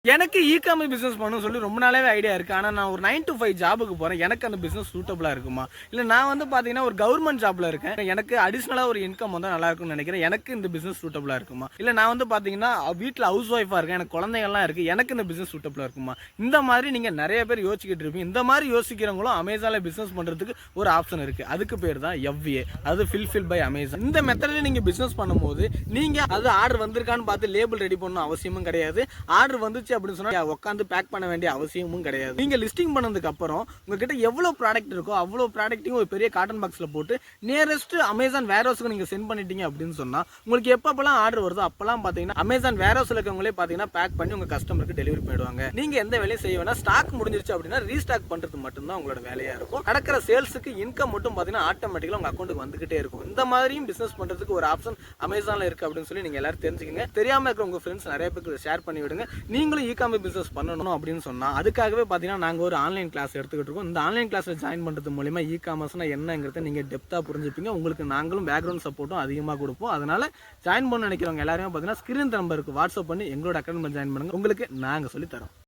எனக்கு e-commerce business பண்ணணும்னு சொல்லி ரொம்ப நாளாவே ஐடியா இருக்கு. ஆனா நான் ஒரு 9 to 5 ஜாபுக்கு போறேன். எனக்கு அந்த பிசினஸ் சூட்டபிளா இருக்குமா? இல்ல நான் வந்து பாத்தீங்கன்னா ஒரு கவர்மெண்ட் ஜாப்ல இருக்கேன். எனக்கு அடிஷனலா ஒரு இன்கம் வந்தா நல்லா இருக்கும்னு நினைக்கிறேன். எனக்கு இந்த பிசினஸ் சூட்டபிளா இருக்குமா? இல்ல நான் வந்து பாத்தீங்கன்னா வீட்ல ஹவுஸ் ஒய்ஃபா இருக்கேன். எனக்கு குழந்தைகள்லாம் இருக்கு. எனக்கு இந்த பிசினஸ் சூட்டபிளா இருக்குமா? இந்த மாதிரி நீங்க நிறைய பேர் யோசிச்சுக்கிட்டு இருப்பீங்க. இந்த மாதிரி யோசிக்கிறவங்களும் அமேசான்ல பிசினஸ் பண்றதுக்கு ஒரு ஆப்ஷன் இருக்கு. அதுக்கு பேர் தான் FBA. அது ஃபில்ஃபில் பை அமேசான். இந்த மெத்தட்ல நீங்க பிசினஸ் பண்ணும்போது நீங்க அது ஆர்டர் வந்திருக்கான்னு பார்த்து லேபிள் ரெடி பண்ணணும் அவசியமும் கிடையாது. ஆர்டர் வந்துச்சு அப்படின்னு சொன்னா உட்காந்து பேக் பண்ண வேண்டிய அவசியமும் கிடையாது. நீங்க லிஸ்டிங் பண்ணதுக்கு அப்புறம் உங்ககிட்ட எவ்வளவு ப்ராடக்ட் இருக்கோ அவ்வளவு ப்ராடக்ட்டையும் ஒரு பெரிய காட்டன் பாக்ஸ்ல போட்டு நியரஸ்ட் அமேசான் வேர்ஹவுஸ்க்கு நீங்க சென்ட் பண்ணிட்டீங்க அப்படின்னு சொன்னா உங்களுக்கு எப்பப்பெல்லாம் ஆர்டர் வருதோ அப்பெல்லாம் பாத்தீங்கன்னா அமேசான் வேர்ஹவுஸ்ல இருக்கவங்களே பாத்தீங்கன்னா பேக் பண்ணி உங்க கஸ்டமருக்கு டெலிவரி பண்ணிடுவாங்க. நீங்க எந்த வேலையும் செய்ய வேணா. ஸ்டாக் முடிஞ்சிருச்சு அப்படின்னா ரீஸ்டாக் பண்றது மட்டும்தான் உங்களோட வேலையா இருக்கும். நடக்கிற சேல்ஸுக்கு இன்கம் மட்டும் பாத்தீங்கன்னா ஆட்டோமேட்டிக்கலா உங்க அக்கௌண்ட்டுக்கு வந்துகிட்டே இருக்கும். இந்த மாதிரியும் பிசினஸ் பண்றதுக்கு ஒரு ஆப்ஷன் அமேசான்ல இருக்கு அப்படின்னு சொல்லி நீங்க எல்லாரும் தெரிஞ்சுக்கங்க. தெரியாம இருக்கிற உங்க ஃப்ரெண்ட்ஸ் நிறைய பேருக்கு ஷேர் பண்ணி விடுங்க. நீங்களும் இ-காமர்ஸ் பிசினஸ் பண்ணணும் அப்படின்னு சொன்னா அதுக்காகவே பாத்தீங்கன்னா நாங்க ஒரு ஆன்லைன் கிளாஸ் எடுத்துக்கிட்டு இருக்கோம். இந்த ஆன்லைன் கிளாஸ்ல ஜாயின் பண்றது மூலமா இ-காமர்ஸ்னா என்னங்கிறத நீங்க டெப்தா புரிஞ்சுப்பீங்க. உங்களுக்கு நாங்களும் பேக்ரவுண்ட் சப்போர்ட்டும் அதிகமா கொடுப்போம். அதனால ஜாயின் பண்ண நினைக்கிறவங்க எல்லாருமே பாத்தீங்கன்னா ஸ்கிரீன் நம்பருக்கு வாட்ஸ்அப் பண்ணி எங்களோட அகாடமில ஜாயின் பண்ணுங்க. உங்களுக்கு நாங்க சொல்லி தரோம்.